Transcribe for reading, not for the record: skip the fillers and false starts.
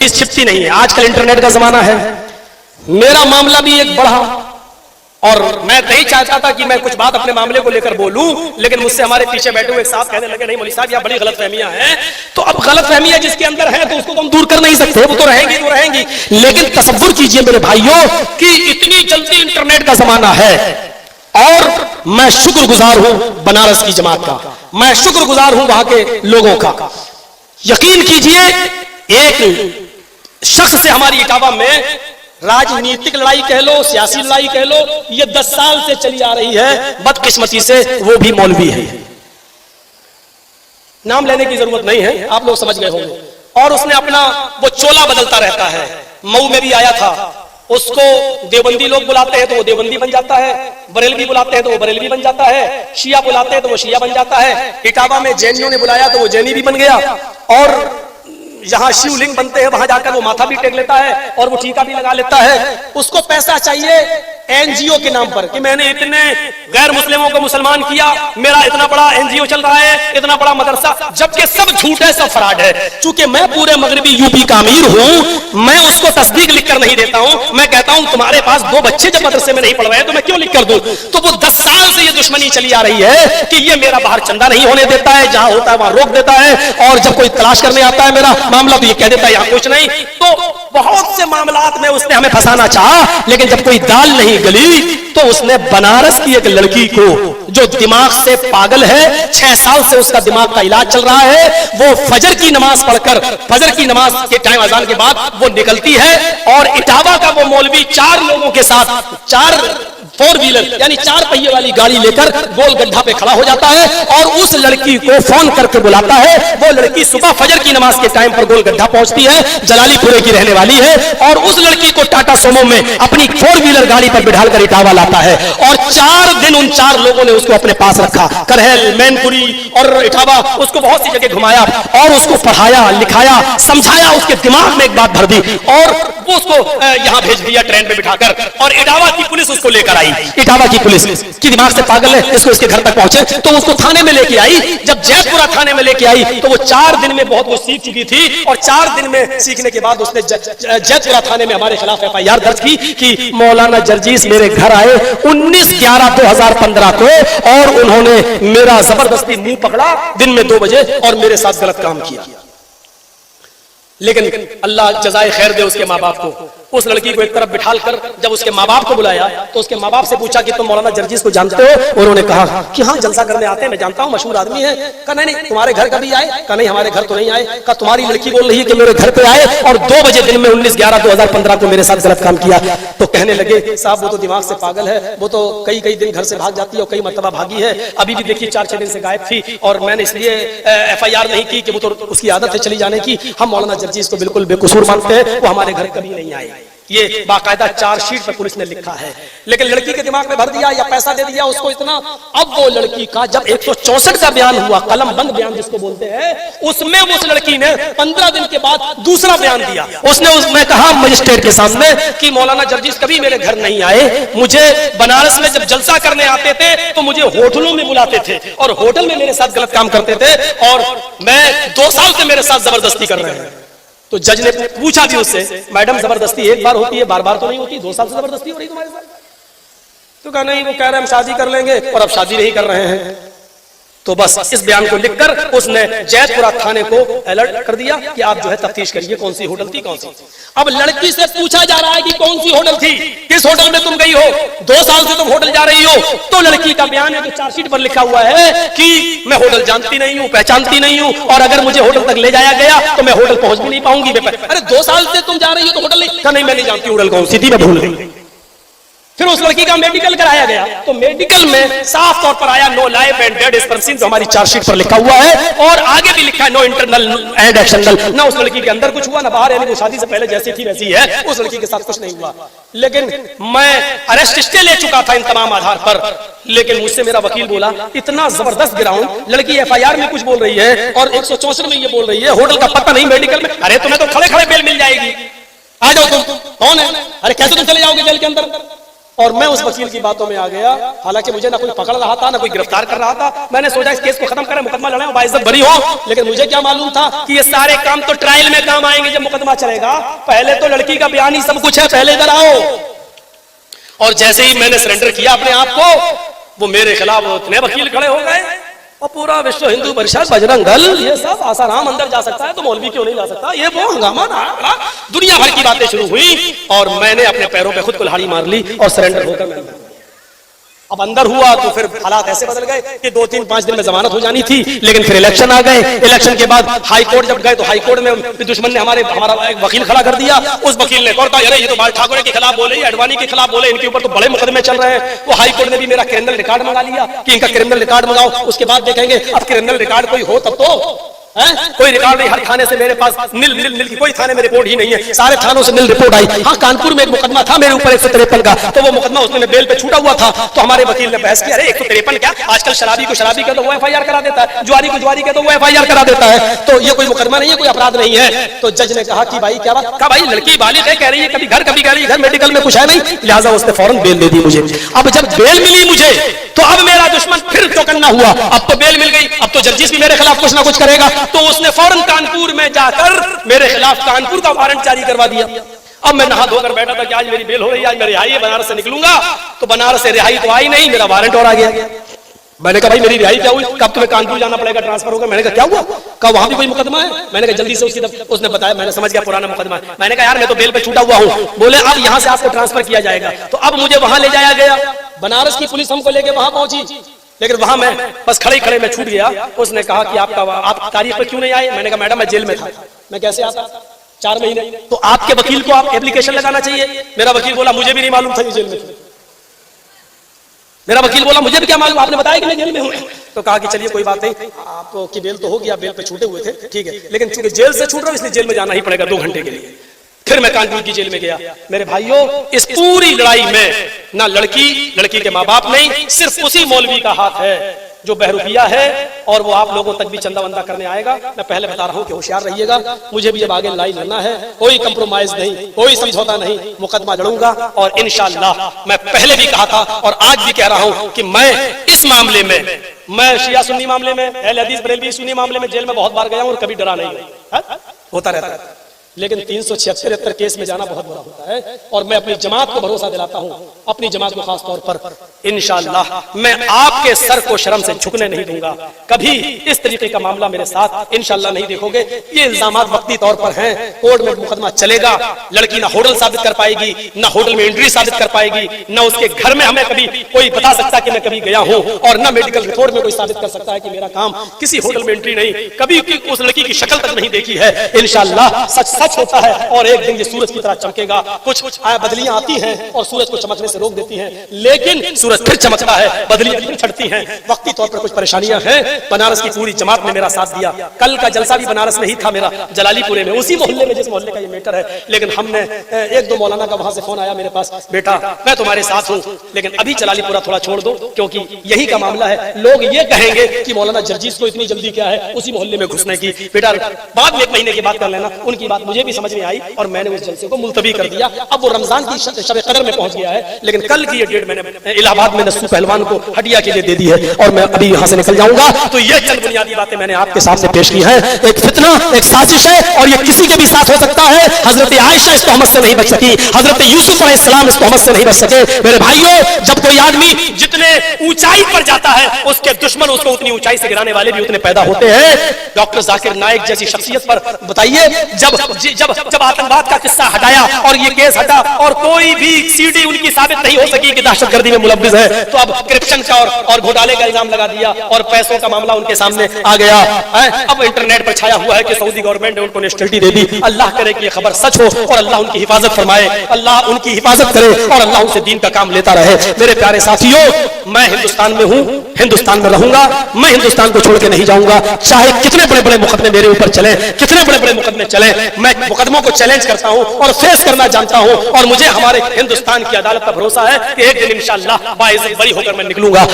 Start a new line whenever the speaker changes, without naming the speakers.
इस छिपती नहीं है। आजकल इंटरनेट का जमाना है। मेरा मामला भी एक बढ़ा और मैं नहीं चाहता था कि मैं कुछ बात अपने मामले को लेकर बोलूं, लेकिन मुझसे हमारे पीछे बैठे हुए साहब कहने लगे, नहीं मौलवी साहब यह बड़ी गलतफहमियां हैं। तो अब गलतफहमियां जिसके अंदर है तो उसको तो हम दूर कर नहीं सकते, वो तो रहेंगी तो रहेंगी। लेकिन तसव्वुर कीजिए मेरे भाइयों कि इतनी जल्दी इंटरनेट का जमाना है और मैं शुक्रगुजार हूं बनारस की जमात का, मैं शुक्रगुजार हूं वहां के लोगों का। यकीन कीजिए एक शख्स से हमारी इटावा में राजनीतिक लड़ाई कह लो, सियासी लड़ाई कह लो, ये 10 साल से चली आ रही है। बदकिस्मती से वो भी मौलवी है, नाम लेने की जरूरत नहीं है, आप लोग समझ गए होंगे। और उसने अपना वो चोला बदलता रहता है। मऊ में भी आया था, उसको देवबंदी लोग बुलाते हैं तो वो देवबंदी बन जाता है, बरेलवी बुलाते हैं तो वो बरेलवी बन जाता है, शिया बुलाते हैं तो वो शिया बन जाता है। इटावा में जैनियों ने बुलाया तो वो जैनी भी बन गया, और जहां शिवलिंग बनते हैं वहां जाकर वो माथा भी टेक लेता है और वो टीका भी लगा लेता है। उसको पैसा चाहिए एनजीओ के नाम पर कि मैंने इतने गैर मुस्लिमों को मुसलमान किया, मेरा इतना बड़ा एनजीओ चल रहा है, इतना बड़ा मदरसा, जबकि सब झूठ है, सब फ्रॉड है। चूंकि मैं पूरे मगरबी यूपी का अमीर हूं, मैं उसको तस्दीक लिख कर नहीं देता हूं। मैं कहता हूं तुम्हारे पास 2 बच्चे जब मदरसे में नहीं पढ़ रहे तो मैं क्यों लिख कर दूं? तो वो 10 साल से ये दुश्मनी चली आ रही है कि ये मेरा बाहर चंदा नहीं होने देता है, जहां होता है वहां रोक देता है, और जब कोई तलाश करने आता है मेरा मामला तो ये कह देता है यहां कुछ नहीं। तो बहुत से मामलात में उसने हमें फंसाना चाहा, लेकिन जब कोई दाल नहीं गली तो उसने बनारस की एक लड़की को जो दिमाग से पागल है, 6 साल से उसका दिमाग का इलाज चल रहा है, वो फजर की नमाज पढ़कर, फजर की नमाज के टाइम अजान के बाद वो निकलती है और इटावा का वो मौलवी 4 लोगों के साथ 4 4 व्हीलर यानी 4 पहिए वाली गाड़ी लेकर गोल गड्ढा पे खड़ा हो जाता है और उस लड़की को फोन करके बुलाता है। वो लड़की सुबह फजर की नमाज के टाइम पर गोल गड्ढा पहुंचती है, जलालीपुरे की रहने वाली है, और उस लड़की को टाटा सोमो में अपनी 4 व्हीलर गाड़ी पर बिठाकर इटावा लाता है। और 4 दिन उन 4 लोगों ने उसको अपने पास रखा, करहल, मैनपुरी और इटावा, उसको बहुत सी जगह घुमाया और उसको पढ़ाया, लिखाया, समझाया, उसके दिमाग में एक बात भर दी और वो उसको यहां भेज दिया ट्रेन पे बिठाकर, और इटावा की पुलिस उसको लेकर आई। इटावा की पुलिस की दिमाग से पागल है, इसको इसके घर तक पहुंचे तो उसको थाने में लेके आई। जब जैतपुरा थाने में लेके आई तो वो 4 दिन में बहुत कुछ सीख चुकी थी, और 4 दिन में सीखने के बाद उसने जैतपुरा थाने में हमारे खिलाफ FIR दर्ज की कि मौलाना जर्जीस मेरे घर आए 19/11/2015 को और उन्होंने मेरा जबरदस्ती मुंह पकड़ा दिन में 2 बजे और मेरे साथ गलत काम किया। लेकिन अल्लाह जज़ाए खैर दे उसके माँ बाप को। उस लड़की को एक तरफ बिठाल कर जब उसके माँ बाप को बुलाया तो उसके माँ बाप से पूछा कि तुम मौलाना जर्जीस को जानते हो? उन्होंने कहा कि हाँ जलसा करने आते हैं, मैं जानता हूँ, मशहूर आदमी है। कहा नहीं तुम्हारे घर कभी आए? कहा नहीं हमारे घर तो नहीं आए। कहा तुम्हारी लड़की बोल रही है कि मेरे घर पे आए और 2 बजे दिन में 19/11/2015 को मेरे साथ गलत काम किया। तो कहने लगे साहब वो तो दिमाग से पागल है, वो तो कई दिन घर से भाग जाती है और कई मरतबा भागी है, अभी भी देखिए 4-6 दिन से गायब थी, और मैंने इसलिए FIR नहीं की कि वो तो उसकी आदत है चली जाने की। हम मौलाना जर्जीस को बिल्कुल बेकसूर मानते हैं, वो हमारे घर कभी नहीं आए। ये बाकायदा चार्जशीट पर पुलिस ने लिखा है। लेकिन लड़की के दिमाग में भर दिया या पैसा दे दिया उसको इतना। अब वो लड़की का जब 164 का बयान हुआ, कलम बंद बयान जिसको बोलते हैं, उसमें उस लड़की ने 15 दिन के बाद दूसरा बयान दिया। उसने कहा मजिस्ट्रेट के सामने कि मौलाना जर्जीस कभी मेरे घर नहीं आए, मुझे बनारस में जब जलसा करने आते थे तो मुझे होटलों में बुलाते थे और होटल में मेरे साथ गलत काम करते थे, और मैं 2 साल से मेरे साथ जबरदस्ती कर रहे हैं। तो जज ने पूछा भी उससे, मैडम जबरदस्ती एक बार होती है, बार-बार तो नहीं होती, 2 साल से जबरदस्ती हो रही तुम्हारे साथ? तो कहा नहीं, वो कह रहे हैं हम शादी कर लेंगे और अब शादी नहीं कर रहे हैं। तो बस इस बयान को लिखकर उसने जैतपुरा थाने को अलर्ट कर दिया कि आप जो है तफ्तीश करिए कौन सी होटल थी, कौन सी। अब लड़की से पूछा जा रहा है कि कौन सी होटल थी, किस होटल में तुम गई हो, 2 साल से तुम होटल जा रही हो। तो लड़की का बयान है जो चार्जशीट पर लिखा हुआ है कि मैं होटल जानती नहीं हूँ, पहचानती नहीं हूँ, और अगर मुझे होटल तक ले जाया गया तो मैं होटल पहुंच भी नहीं पाऊंगी। अरे 2 साल से तुम जा रही हो तो होटल नहीं, मैं नहीं जानती होटल कौन सी थी, मैं भूल गई। फिर उस लड़की का मेडिकल कराया गया तो मेडिकल में साफ तौर पर आया no life and dead is person, जो हमारी चार्जशीट पर लिखा हुआ है, और आगे भी लिखा है नो इंटरनल एंड एक्सटर्नल। ना उस लड़की के अंदर कुछ हुआ ना बाहर, यानी वो शादी से पहले जैसी थी वैसी है, उस लड़की के साथ कुछ नहीं हुआ। लेकिन मैं अरेस्ट स्टे ले चुका था इन तमाम आधार पर, लेकिन मुझसे मेरा वकील बोला इतना जबरदस्त ग्राउंड, लड़की FIR में कुछ बोल रही है और 164 में ये बोल रही है, होटल का पता नहीं, मेडिकल में। अरे तुम्हें तो खड़े खड़े बेल मिल जाएगी, आ जाओ तुम, कौन है? अरे कैसे तुम चले जाओगे जेल के अंदर? और मैं उस वकील की बातों में आ गया। हालांकि मुझे ना कोई पकड़ रहा था, ना कोई गिरफ्तार कर रहा था। मैंने सोचा इस केस को खत्म करें, मुकदमा लड़ाएं, बाइज्जत बरी हो। लेकिन मुझे क्या मालूम था कि ये सारे काम तो ट्रायल में काम आएंगे जब मुकदमा चलेगा। पहले तो लड़की का बयान ही सब कुछ है, पहले इधर आओ। और जैसे ही मैंने सरेंडर किया अपने आप को, वो मेरे खिलाफ इतने वकील खड़े हो गए और पूरा विश्व हिंदू परिषद, बजरंग दल, ये सब आसाराम अंदर जा सकता है तो मौलवी क्यों नहीं जा सकता, ये वो हंगामा ना, दुनिया भर की बातें शुरू हुई। और मैंने अपने पैरों पे खुद कुल्हाड़ी मार ली और सरेंडर होकर मैं अब अंदर हुआ। तो फिर हालात ऐसे बदल गए कि 2-3-5 दिन में जमानत हो जानी थी। लेकिन फिर इलेक्शन आ गए। इलेक्शन के बाद हाई कोर्ट जब गए तो हाई कोर्ट में दुश्मन ने हमारा एक वकील खड़ा कर दिया। उस वकील ने कहा अरे ये तो बाल ठाकरे के खिलाफ बोले, अडवाणी के खिलाफ बोले, इनके ऊपर तो बड़े मुकदमे चल रहे हैं। वो हाई कोर्ट ने भी मेरा क्रिमिनल रिकॉर्ड मंगा लिया कि इनका क्रिमिनल रिकॉर्ड मंगाओ, उसके बाद देखेंगे। अब क्रिमिनल रिकॉर्ड कोई हो तब तो कोई रिकॉर्ड नहीं। हर थाने से मेरे पास नील की कोई थाने में रिपोर्ट ही नहीं है। सारे थानों से नील रिपोर्ट आई। हाँ, कानपुर में एक मुकदमा था मेरे ऊपर 153 का, तो वो मुकदमा उसने बेल पे छूटा हुआ था। तो हमारे वकील ने बहस किया, अरे 153 क्या, आजकल शराबी को शराबी का तो वो एफआईआर करा देता है, जुआरी को जुआरी का तो वो एफआईआर करा देता है, तो ये कोई मुकदमा नहीं है, कोई अपराध नहीं है। तो जज ने कहा कि भाई क्या बात, कहा भाई लड़की बालिग है, कह रही है कभी घर कभी कह रही है घर, मेडिकल में कुछ है नहीं, लिहाजा उसने फौरन बेल दे दी मुझे। अब जब बेल मिली मुझे तो अब मेरा दुश्मन फिर चौकन्ना हुआ। अब तो बेल मिल गई, अब तो जजिस भी मेरे खिलाफ कुछ ना कुछ करेगा। तो उसने फौरन कानपुर में जाकर मेरे खिलाफ कानपुर का वारंट जारी करवा दिया। अब मैं नहा धोकर बैठा था कि आज मेरी बेल हो रही है, आज मैं रिहाई है, बनारस से निकलूंगा। तो बनारस से रिहाई तो आई नहीं, मेरा वारंट और आ गया। मैंने कहा भाई मेरी रिहाई क्या हुई, कब तुम्हें कानपुर जाना पड़ेगा, ट्रांसफर होगा। मैंने कहा क्या हुआ, कहा वहां भी कोई मुकदमा है। मैंने कहा जल्दी से उसकी उसने बताया, मैंने समझ गया पुराना मुकदमा है। मैंने कहा यार मैं तो बेल पे छूटा हुआ हूँ। बोले अब यहाँ से आपको ट्रांसफर किया जाएगा। तो अब मुझे वहां ले जाया गया। बनारस की पुलिस हमको लेके वहां पहुंची, लेकिन वहां मैं बस खड़े मैं छूट गया। उसने कहा कि आप तारीख पे क्यों नहीं आए। मैंने कहा मैडम मैं जेल में था। मैं कैसे आता, 4 महीने। तो आपके वकील को आप एप्लीकेशन लगाना चाहिए। मेरा वकील बोला मुझे भी नहीं मालूम था ये जेल में। मेरा वकील बोला मुझे भी क्या मालूम, आपने बताया कि मैं जेल में हूं। तो कहा कि चलिए कोई बात नहीं, आपकी बेल तो होगी, आप बेल पे छूटे हुए थे, ठीक है, लेकिन चूंकि जेल से छूट रहा हूं इसलिए जेल में जाना ही पड़ेगा 2 घंटे के लिए। फिर मैं कानपुर की जेल में गया। मेरे भाइयों, इस पूरी लड़ाई में ना लड़की के माँ बाप नहीं, सिर्फ उसी मौलवी का हाथ है जो बहरूपिया है, और वो आप लोगों तक भी चंदा वंदा करने आएगा। मैं पहले बता रहा हूं कि होशियार रहिएगा। मुझे भी जब आगे लड़ाई लड़ना है, कोई कंप्रोमाइज नहीं, कोई समझौता नहीं, मुकदमा लड़ूंगा। और इंशाअल्लाह मैं पहले भी कहा था और आज भी कह रहा हूं कि मैं इस मामले में, मैं शिया सुन्नी मामले में, अहले हदीस बरेलवी सुन्नी मामले में जेल में बहुत बार गया हूं और कभी डरा नहीं, होता रहता है। लेकिन 376 केस में जाना बहुत बुरा होता है। और मैं अपनी जमात को भरोसा दिलाता हूं, अपनी जमात को खास तौर पर, इंशाअल्लाह मैं आपके सर को शर्म से झुकने नहीं दूंगा। कभी इस तरीके का मामला मेरे साथ इंशाअल्लाह नहीं देखोगे। ये इल्जामात वक्ती तौर पर हैं, कोर्ट में मुकदमा चलेगा। लड़की ना होटल साबित कर पाएगी, ना होटल में एंट्री साबित कर पाएगी, ना उसके घर में हमें कभी कोई बता सकता कि मैं कभी गया हूं, और ना मेडिकल रिपोर्ट में कोई साबित कर सकता है कि मेरा काम किसी होटल में एंट्री नहीं, कभी उस लड़की की शक्ल तक नहीं देखी है। इंशाअल्लाह सच होता है और एक दिन ये सूरज की तरह चमकेगा। कुछ बदलियां आती हैं और सूरज को चमकने से रोक देती हैं, लेकिन सूरज फिर चमकता है, बदलियां फिर छटती हैं। वक्ती तौर पर कुछ परेशानियां हैं। बनारस की पूरी जमात ने मेरा साथ दिया। कल का जलसा भी बनारस में ही था मेरा, जलालीपुरे में, उसी मोहल्ले में जिस मोहल्ले का ये मैटर है। लेकिन हमने 1-2 मौलाना का वहां से फोन आया मेरे पास, बेटा मैं तुम्हारे साथ हूं, लेकिन अभी जलालीपुरा थोड़ा छोड़ दो क्योंकि यही का मामला है। लोग ये कहेंगे कि मौलाना जर्जीस को इतनी जल्दी क्या है उसी मोहल्ले में घुसने की। बेटा बाद में 1 महीने की बात कर लेना। उनकी बात मुझे भी समझ में आई और मैंने उस जलसे को मुलतवी कर दिया। अब वो रमजान की शब कदर में पहुंच गया है, लेकिन कल की ये डेट मैंने इलाहाबाद में नस्सू पहलवान को हडिया के लिए दे दी है और मैं अभी यहां से निकल जाऊंगा। तो ये चंद बुनियादी बातें मैंने आपके सामने पेश की हैं। एक फितना, एक साजिश है और ये किसी के भी साथ हो सकता है। हजरत आयशा इस तहमत से नहीं बच सकी, हजरत यूसुफ अलैहिस्सलाम इस तहमत से नहीं बच सके। मेरे भाइयों, जब कोई आदमी जितने ऊंचाई पर जाता है उसके दुश्मन उसको उतनी ऊंचाई से गिराने वाले भी उतने पैदा होते हैं। डॉक्टर जाकिर नाइक जैसी शख्सियत पर बताइए, जब आतंकवाद का किस्सा हटाया और ये केस हटा और कोई भी सीडी उनकी साबित नहीं हो सकी कि दहशतगर्दी में मुलव्विस है, तो अब करप्शन का और घोटाले का इल्जाम लगा दिया और पैसों का मामला उनके सामने आ गया है। अब इंटरनेट पर छाया हुआ है कि सऊदी गवर्नमेंट ने उनको नेशनलिटी दे दी। अल्लाह करे कि ये खबर सच हो और अल्लाह उनकी हिफाजत फरमाए, अल्लाह उनकी हिफाजत करे और अल्लाह उनसे दीन का काम लेता रहे। मेरे प्यारे साथियों, मैं हिंदुस्तान में हूं, हिंदुस्तान में रहूंगा, मैं हिंदुस्तान को छोड़ के नहीं जाऊंगा। चाहे कितने बड़े बड़े मुकदमे मेरे ऊपर चले, कितने बड़े बड़े मुकदमे चले, मैं मुकदमों को चैलेंज करता हूं और फेस करना जानता हूं। और मुझे हमारे हिंदुस्तान की अदालत का भरोसा है कि एक दिन इंशाअल्लाह बाइज्जत बरी होकर मैं निकलूंगा।